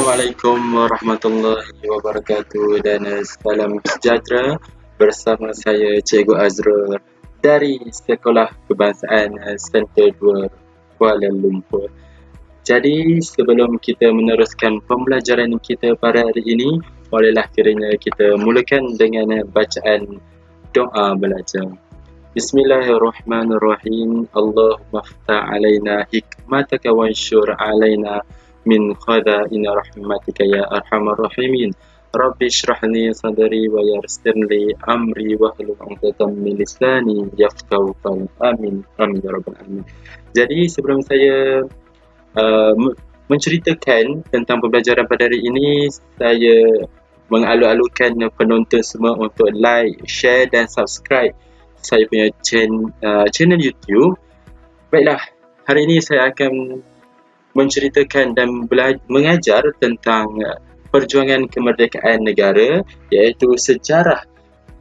Assalamualaikum warahmatullahi wabarakatuh dan salam sejahtera bersama saya Cikgu Azrul dari Sekolah Kebangsaan Center 2 Kuala Lumpur. Jadi sebelum kita meneruskan pembelajaran kita pada hari ini, bolehlah kiranya kita mulakan dengan bacaan doa belajar. Bismillahirrahmanirrahim. Allahumma ftah alaina hikmataka wansyur alaina min khadaina rahmatika ya arhamar rahimin. Rabbi shrah li sadri wa yassir li amri wahlul 'uqdatam min lisani yafqahu qawli. Amin. Amin ya rabbal alamin. Jadi sebelum saya menceritakan tentang pembelajaran pada hari ini, saya mengalu-alukan penonton semua untuk like, share dan subscribe saya punya channel YouTube. Baiklah, hari ini saya akan menceritakan dan mengajar tentang perjuangan kemerdekaan negara, iaitu sejarah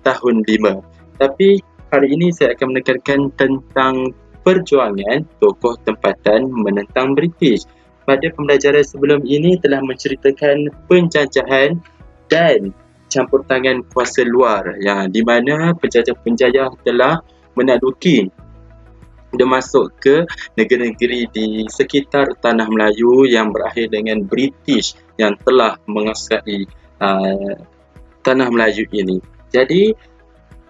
tahun 5. Tapi hari ini saya akan menekankan tentang perjuangan tokoh tempatan menentang British. Pada pembelajaran sebelum ini telah menceritakan penjajahan dan campur tangan kuasa luar, yang di mana penjajah-penjajah telah menakluki dan masuk ke negeri-negeri di sekitar Tanah Melayu yang berakhir dengan British yang telah menguasai Tanah Melayu ini. Jadi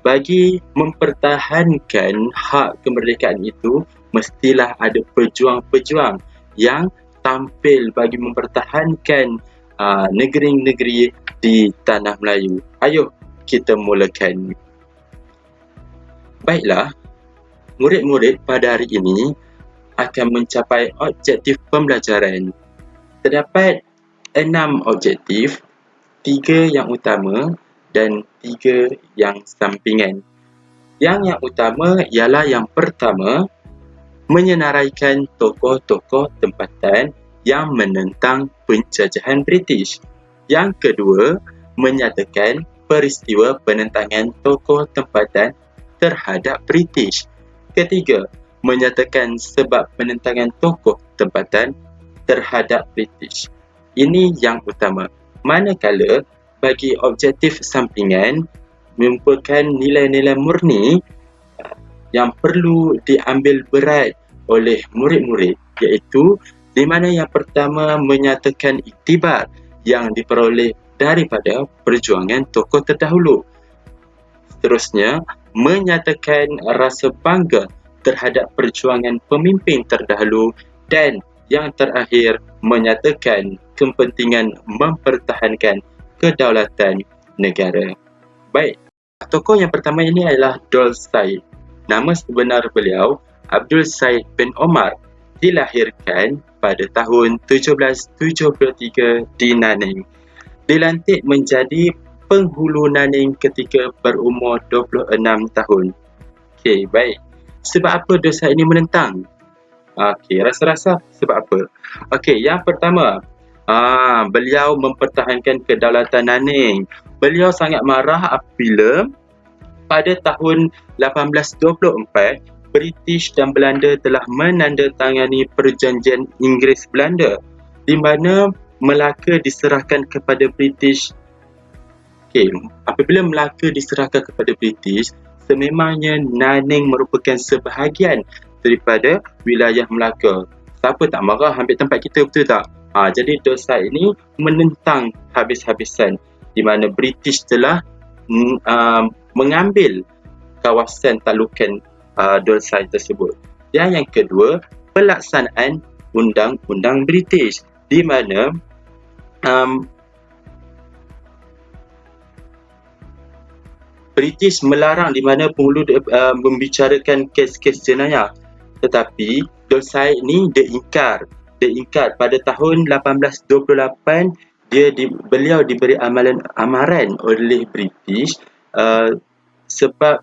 bagi mempertahankan hak kemerdekaan itu, mestilah ada pejuang-pejuang yang tampil bagi mempertahankan negeri-negeri di Tanah Melayu. Ayuh kita mulakan. Baiklah, murid-murid pada hari ini akan mencapai objektif pembelajaran. Terdapat 6 objektif, 3 yang utama dan 3 yang sampingan. Yang utama ialah yang pertama, menyenaraikan tokoh-tokoh tempatan yang menentang penjajahan British. Yang kedua, menyatakan peristiwa penentangan tokoh tempatan terhadap British. Ketiga, menyatakan sebab penentangan tokoh tempatan terhadap British. Ini yang utama. Manakala bagi objektif sampingan merupakan nilai-nilai murni yang perlu diambil berat oleh murid-murid, iaitu di mana yang pertama menyatakan iktibar yang diperoleh daripada perjuangan tokoh terdahulu. Seterusnya, menyatakan rasa bangga terhadap perjuangan pemimpin terdahulu, dan yang terakhir menyatakan kepentingan mempertahankan kedaulatan negara. Baik, tokoh yang pertama ini adalah Abdul Said. Nama sebenar beliau Abdul Said bin Omar, dilahirkan pada tahun 1773 di Nanning. Dilantik menjadi penghulu Nanning ketika berumur 26 tahun. Okey, baik. Sebab apa Abdul Said ini menentang? Okey, rasa-rasa sebab apa? Okey, yang pertama, beliau mempertahankan kedaulatan Nanning. Beliau sangat marah apabila pada tahun 1824 British dan Belanda telah menandatangani perjanjian Inggeris-Belanda di mana Melaka diserahkan kepada British. Okey, apabila Melaka diserahkan kepada British, sememangnya Nanning merupakan sebahagian daripada wilayah Melaka. Siapa tak marah ambil tempat kita, betul tak? Jadi Abdul Said ini menentang habis-habisan di mana British telah mengambil kawasan talukan Abdul Said tersebut. Dan yang kedua, pelaksanaan undang-undang British di mana British melarang di mana penghulu membicarakan kes-kes jenayah. Tetapi Abdul Said ni dia ingkar pada tahun 1828 beliau diberi amaran oleh British sebab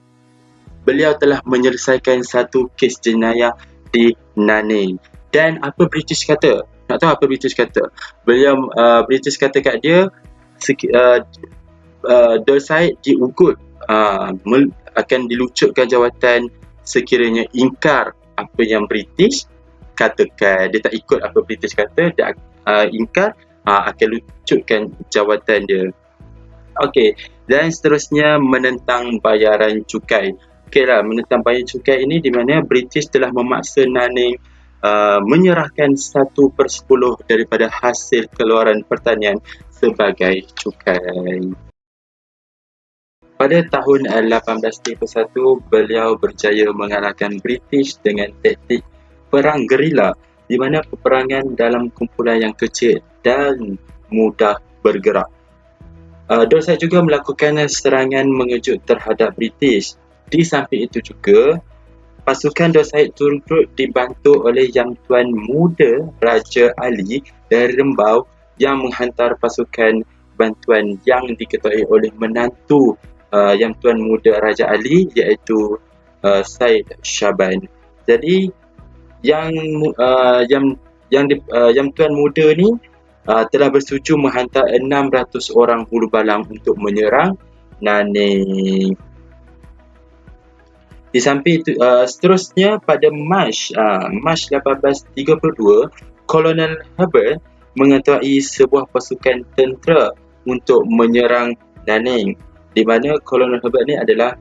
beliau telah menyelesaikan satu kes jenayah di Nanning. Dan apa British kata? Nak tahu apa British kata? British kata kat dia, Abdul Said diugut, akan dilucutkan jawatan sekiranya ingkar apa yang British katakan. Dia tak ikut apa British kata, dia ingkar akan lucutkan jawatan dia. Okey, dan seterusnya menentang bayaran cukai. Okeylah, menentang bayaran cukai ini di mana British telah memaksa Nanning menyerahkan 1/10 daripada hasil keluaran pertanian sebagai cukai. Pada tahun 1831, beliau berjaya mengalahkan British dengan taktik perang gerila di mana peperangan dalam kumpulan yang kecil dan mudah bergerak. Dorset juga melakukan serangan mengejut terhadap British. Di samping itu juga, pasukan Dorset turut dibantu oleh Yang Tuan Muda Raja Ali dari Rembau yang menghantar pasukan bantuan yang diketuai oleh menantu Yang Tuan Muda Raja Ali, iaitu Said Shaban. Jadi yang Tuan Muda ni telah bersetuju menghantar 600 orang hulu balang untuk menyerang Nanning. Di samping itu, seterusnya pada Mac 1832, Kolonel Herbert mengetuai sebuah pasukan tentera untuk menyerang Nanning, di mana Kolonel Herbert ni adalah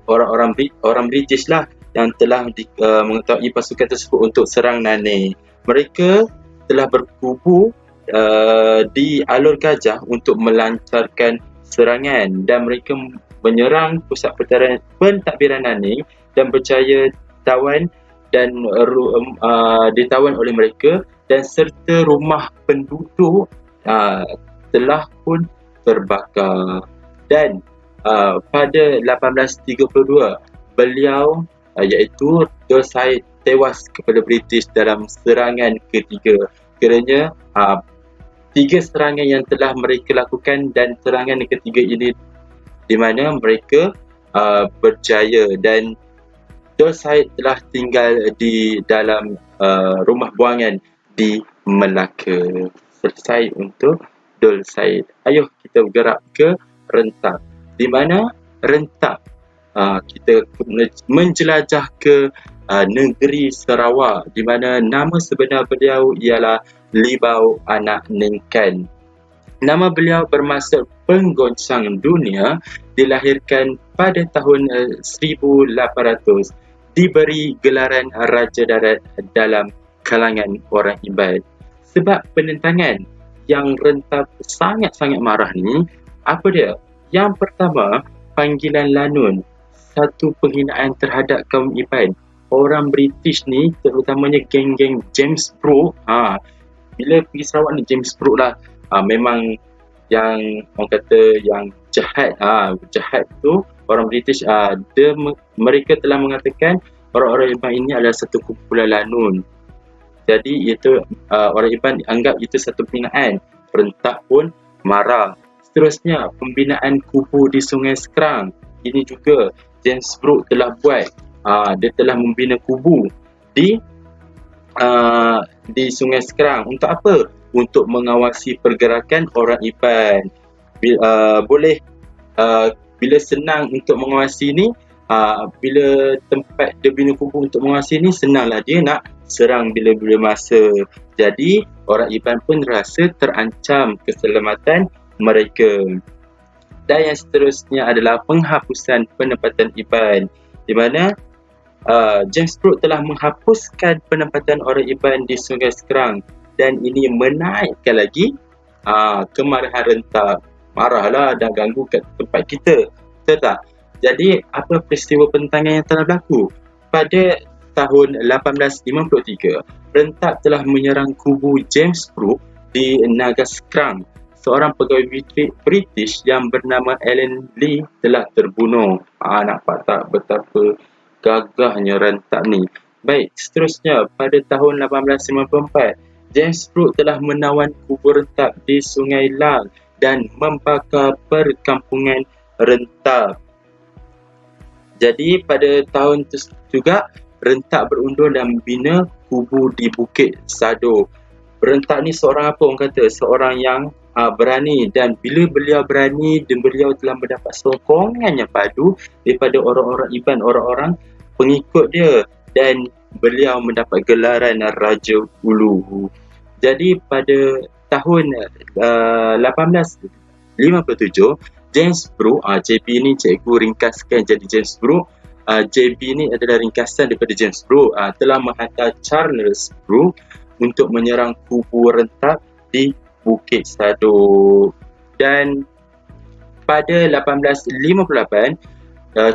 orang British lah yang telah mengetuai pasukan tersebut untuk serang Nanning. Mereka telah berkubu di Alur Gajah untuk melancarkan serangan dan mereka menyerang pusat pentadbiran Nanning dan berjaya ditawan oleh mereka, dan serta rumah penduduk telah pun terbakar. Dan pada 1832, beliau iaitu Dorset tewas kepada British dalam serangan ketiga. Kerana 3 serangan yang telah mereka lakukan dan serangan ketiga ini di mana mereka berjaya, dan Dorset telah tinggal di dalam rumah buangan di Melaka. Selesai untuk Dorset. Ayuh kita bergerak ke Rentak. Di mana Rentak kita menjelajah ke negeri Sarawak, di mana nama sebenar beliau ialah Libau Anak Nengkan. Nama beliau bermaksud penggoncang dunia, dilahirkan pada tahun 1800, diberi gelaran Raja Darat dalam kalangan orang Iban. Sebab penentangan yang Rentak sangat-sangat marah ni, apa dia? Yang pertama, panggilan lanun, satu penghinaan terhadap kaum Iban. Orang British ni, terutamanya geng-geng James Brooke, bila pergi Sarawak ni James Brooke lah, memang yang orang kata yang jahat, jahat tu orang British, mereka telah mengatakan orang-orang Iban ini adalah satu kumpulan lanun. Jadi itu orang Iban anggap itu satu penghinaan. Rentak pun marah. Seterusnya, pembinaan kubu di Sungai Sekerang. Ini juga James Brooke telah buat. Dia telah membina kubu di Sungai Sekerang. Untuk apa? Untuk mengawasi pergerakan orang Iban. Bila senang untuk mengawasi ni, bila tempat dia bina kubu untuk mengawasi ni, senanglah dia nak serang bila-bila masa. Jadi orang Iban pun rasa terancam keselamatan mereka. Dan yang seterusnya adalah penghapusan penempatan Iban, di mana James Brooke telah menghapuskan penempatan orang Iban di Sungai Sekerang, dan ini menaikkan lagi kemarahan Rentak. Marahlah dan ganggu kat tempat kita, betul tak? Jadi apa peristiwa penentangan yang telah berlaku? Pada tahun 1853, Rentak telah menyerang kubu James Brooke di Nagaskrang. Seorang pegawai British yang bernama Alan Lee telah terbunuh. Nampak tak betapa gagahnya Rentak ni. Baik, seterusnya pada tahun 1894, James Brooke telah menawan kubu Rentak di Sungai Lang dan membakar perkampungan Rentak. Jadi pada tahun itu juga, Rentak berundur dan membina kubu di Bukit Sado. Rentak ni seorang apa orang kata? Seorang yang berani, dan bila beliau berani dan beliau telah mendapat sokongan yang padu daripada orang-orang Iban, orang-orang pengikut dia, dan beliau mendapat gelaran Raja Ulu. Jadi pada tahun 1857, James Brooke, JB ni cikgu ringkaskan jadi James Brooke. JB ni adalah ringkasan daripada James Brooke, telah menghantar Charles Brooke untuk menyerang kubu rentap di Bukit Sadok. Dan pada 1858,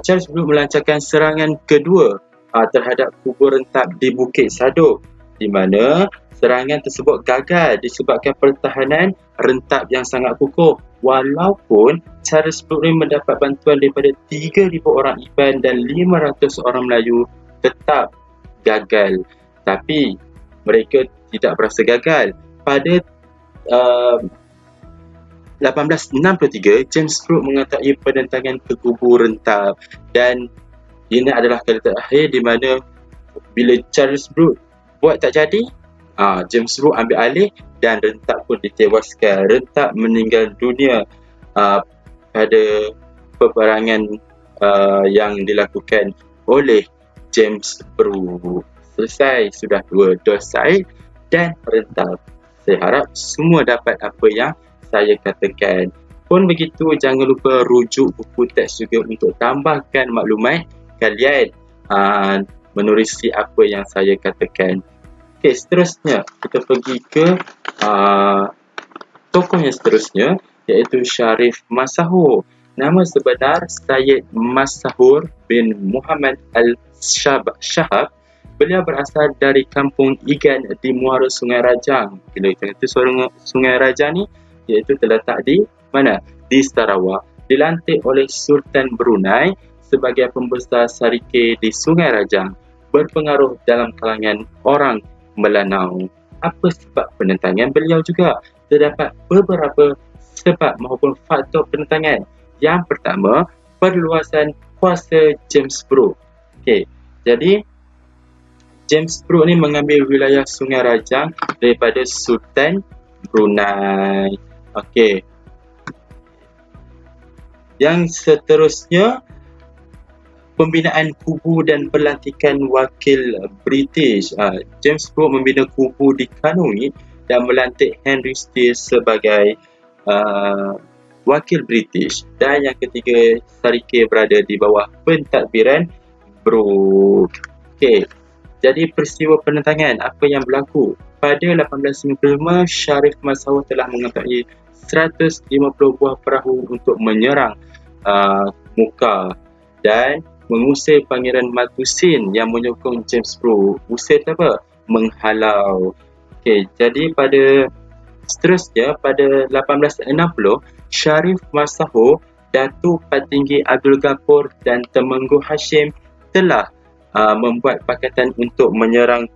Charles Brooke melancarkan serangan kedua terhadap kubu rentap di Bukit Sadok, di mana serangan tersebut gagal disebabkan pertahanan rentap yang sangat kukuh. Walaupun Charles Brooke mendapat bantuan daripada 3,000 orang Iban dan 500 orang Melayu, tetap gagal. Tapi mereka tidak berasa gagal. Pada 1863, James Brooke mengertai penentangan ke kubu rentap, dan ini adalah kali terakhir di mana bila Charles Brooke buat tak jadi, James Brooke ambil alih dan rentap pun ditewaskan. Rentap meninggal dunia pada peperangan yang dilakukan oleh James Brooke. Selesai sudah dua Dorsaid dan rentap. Saya harap semua dapat apa yang saya katakan. Pun begitu, jangan lupa rujuk buku teks juga untuk tambahkan maklumat kalian menerusi apa yang saya katakan. Okey, seterusnya kita pergi ke tokoh yang seterusnya, iaitu Sharif Masahur. Nama sebenar Syed Masahur bin Muhammad Al-Shahab. Beliau berasal dari kampung Igan di muara Sungai Rajang. Bila kita kata Sungai Rajang ni, iaitu terletak di mana? Di Sarawak. Dilantik oleh Sultan Brunei sebagai pembesar Sarike di Sungai Rajang. Berpengaruh dalam kalangan orang Melanau. Apa sebab penentangan beliau juga? Terdapat beberapa sebab maupun faktor penentangan. Yang pertama, perluasan kuasa James Brooke. Okey, jadi James Brooke ni mengambil wilayah Sungai Rajang daripada Sultan Brunei. Okey. Yang seterusnya, pembinaan kubu dan pelantikan wakil British. James Brooke membina kubu di Kanui dan melantik Henry Steele sebagai wakil British. Dan yang ketiga, Sarike berada di bawah pentadbiran Brooke. Okey. Jadi peristiwa penentangan, apa yang berlaku? Pada 1895, Sharif Masahur telah mengertai 150 buah perahu untuk menyerang Muka dan mengusir Pangeran Matusin yang menyokong James Brooke. Usir apa? Menghalau. Okey, jadi pada seterusnya, pada 1860, Sharif Masahur, Datuk Patinggi Abdul Ghafur dan Temenggu Hashim telah membuat pakatan untuk menyerang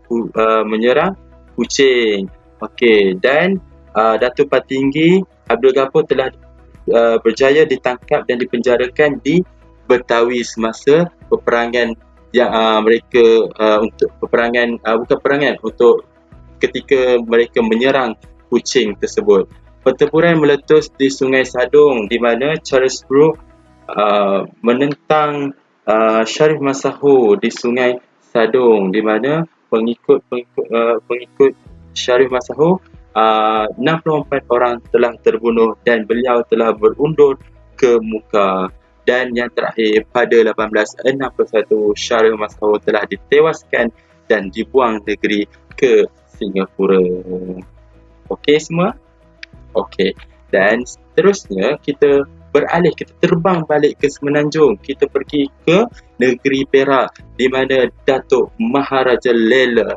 Kuching. Okey, dan Datuk Patinggi Abdul Ghafur telah berjaya ditangkap dan dipenjarakan di Betawi semasa peperangan yang mereka untuk peperangan untuk ketika mereka menyerang Kuching tersebut. Pertempuran meletus di Sungai Sadong di mana Charles Brooke menentang Sharif Masahur di Sungai Sadong, di mana pengikut Sharif Masahur 64 orang telah terbunuh dan beliau telah berundur ke Muka. Dan yang terakhir, pada 1861, Sharif Masahur telah ditewaskan dan dibuang negeri ke Singapura. Okey semua? Okey. Dan seterusnya kita beralih, kita terbang balik ke Semenanjung. Kita pergi ke negeri Perak di mana Datuk Maharaja Lela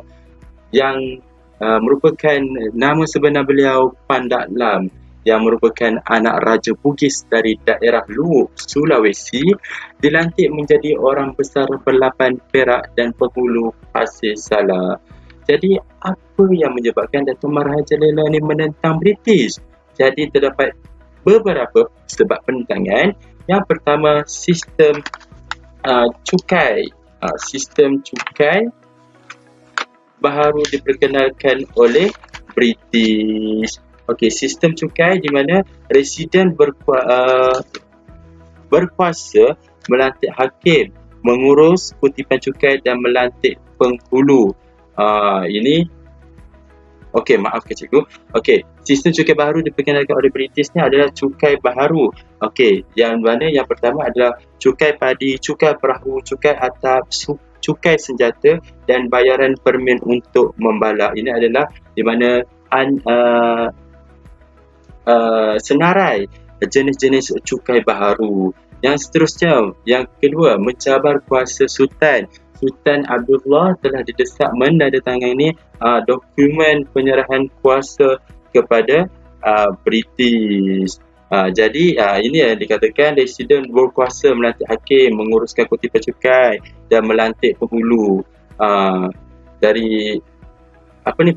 yang merupakan nama sebenar beliau Pandak Lam, yang merupakan anak Raja Bugis dari daerah Luwuk, Sulawesi, dilantik menjadi orang besar Berlapan Perak dan penghulu Pasir Sala. Jadi apa yang menyebabkan Datuk Maharaja Lela ni menentang British? Jadi terdapat beberapa sebab penentangan. Yang pertama, sistem cukai. Sistem cukai baru diperkenalkan oleh British. Okey, sistem cukai di mana residen berkuasa melantik hakim, mengurus kutipan cukai dan melantik penghulu. Ini Okey, maafkan cikgu. Okey, sistem cukai baharu diperkenalkan oleh British ni adalah cukai baharu. Okey, yang mana yang pertama adalah cukai padi, cukai perahu, cukai atap, cukai senjata dan bayaran permen untuk membalak. Ini adalah di mana senarai jenis-jenis cukai baharu. Yang seterusnya, yang kedua, mencabar kuasa Sultan. Sultan Abdullah telah didesak menandatangani dokumen penyerahan kuasa kepada British. Jadi ini yang dikatakan residen berkuasa melantik hakim, menguruskan kutipan cukai dan melantik penghulu. Dari apa ni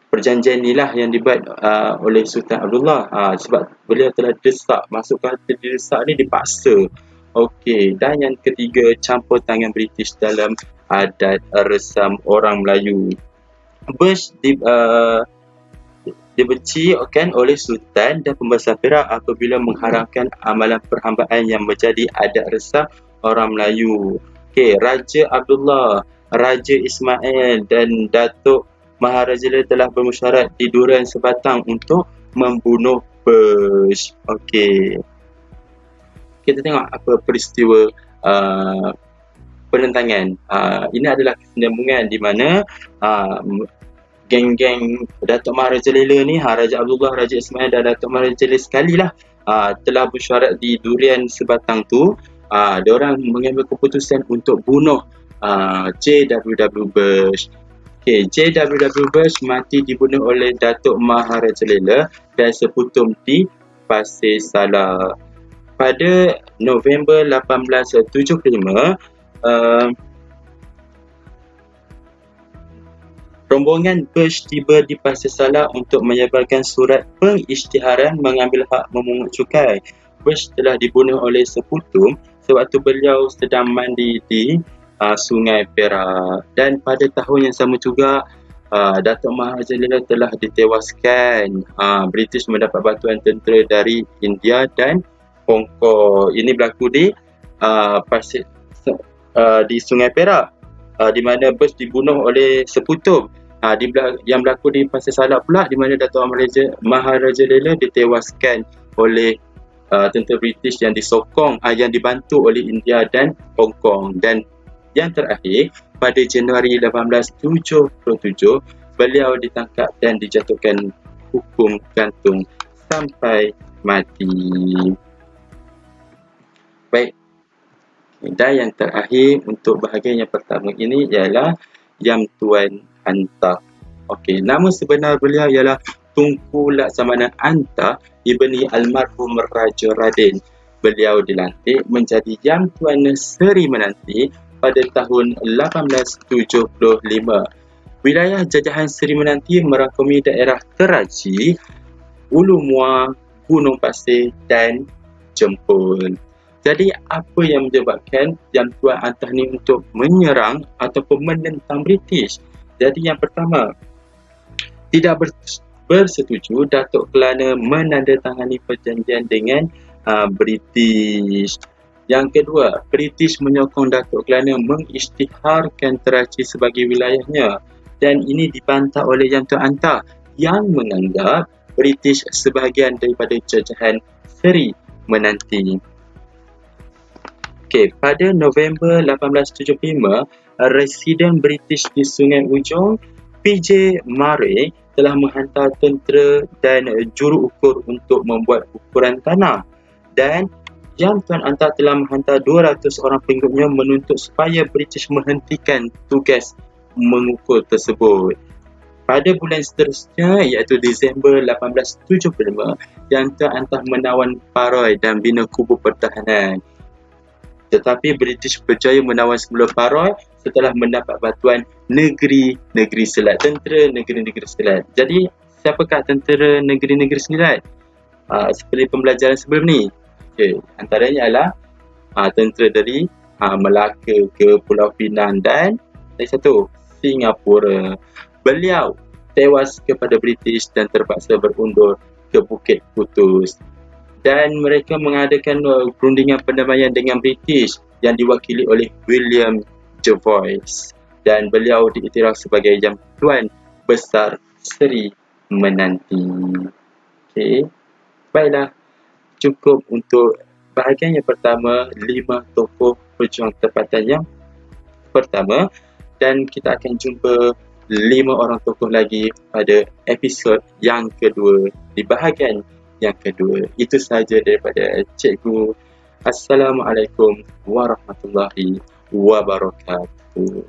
perjanjian inilah yang dibuat oleh Sultan Abdullah sebab beliau telah desak, masuk kata didesak ni dipaksa. Okey, dan yang ketiga, campur tangan British dalam adat resam orang Melayu. Bush dibenci oleh Sultan dan pembesar Perak apabila mengharamkan amalan perhambaan yang menjadi adat resam orang Melayu. Okey, Raja Abdullah, Raja Ismail dan Datuk Maharajalela telah bermesyuarat di Durian Sebatang untuk membunuh Bush. Okey. Kita tengok apa peristiwa penentangan. Ini adalah kesinambungan di mana geng-geng Datuk Maharajalela ni, Raja Abdullah, Raja Ismail dan Datuk Maharajalela sekali lah telah bersyuarat di Durian Sebatang tu. Diorang mengambil keputusan untuk bunuh JWW Bush. Okay, JWW Bush mati dibunuh oleh Datuk Maharajalela dan seputum di Pasir Salah. Pada November 1875, rombongan Bush tiba di Pasir Salah untuk menyebarkan surat pengisytiharan mengambil hak memungut cukai. Bush telah dibunuh oleh seputum sewaktu beliau sedang mandi di Sungai Perak. Dan pada tahun yang sama juga, Datuk Maharajalela telah ditewaskan. British mendapat bantuan tentera dari India dan Hong Kong. Ini berlaku di di Sungai Perak, di mana Bush dibunuh oleh seputum. Yang berlaku di Pasir Salah pula, di mana Datuk Maharajalela ditewaskan oleh tentera British yang disokong, yang dibantu oleh India dan Hong Kong. Dan yang terakhir, pada Januari 1877, beliau ditangkap dan dijatuhkan hukum gantung sampai mati. Baik. Dan yang terakhir untuk bahagian yang pertama ini ialah Yang Tuan Anta. Okey, nama sebenar beliau ialah Tunku Laksamana Anta ibni almarhum Raja Radin. Beliau dilantik menjadi Yang Tuan Seri Menanti pada tahun 1875. Wilayah jajahan Seri Menanti merangkumi daerah Keraji, Ulu Muar, Gunung Pasir dan Jempol. Jadi apa yang menyebabkan Yang Tuan Anta ni untuk menyerang ataupun menentang British? Jadi yang pertama, tidak bersetuju Datuk kerana menandatangani perjanjian dengan British. Yang kedua, British menyokong Datuk kerana mengisytiharkan Karachi sebagai wilayahnya, dan ini dibantah oleh Yang Tuan Anta yang menganggap British sebahagian daripada jajahan Seri Menanti. Okey, pada November 1875, residen British di Sungai Ujong, PJ Murray, telah menghantar tentera dan juru ukur untuk membuat ukuran tanah. Dan Yang Tuan Anta telah menghantar 200 orang pengikutnya menuntut supaya British menghentikan tugas mengukur tersebut. Pada bulan seterusnya, iaitu Disember 1875, Yang Tuan Anta menawan Paroi dan bina kubu pertahanan. Tetapi British berjaya menawan semula Paroi setelah mendapat bantuan negeri-negeri Selat, tentera negeri-negeri Selat. Jadi, siapakah tentera negeri-negeri Selat? Seperti pembelajaran sebelum ni. Okay. Antaranya adalah tentera dari Melaka ke Pulau Pinang dan satu, Singapura. Beliau tewas kepada British dan terpaksa berundur ke Bukit Putus. Dan mereka mengadakan perundingan perdamaian dengan British yang diwakili oleh William Jervois, dan beliau diiktiraf sebagai Yang Tuan besar Seri menanti. Okey. Baiklah, cukup untuk bahagian yang pertama, 5 tokoh pejuang tempatan yang pertama, dan kita akan jumpa 5 orang tokoh lagi pada episod yang kedua, di bahagian yang kedua. Itu sahaja daripada Cikgu. Assalamualaikum warahmatullahi wabarakatuh.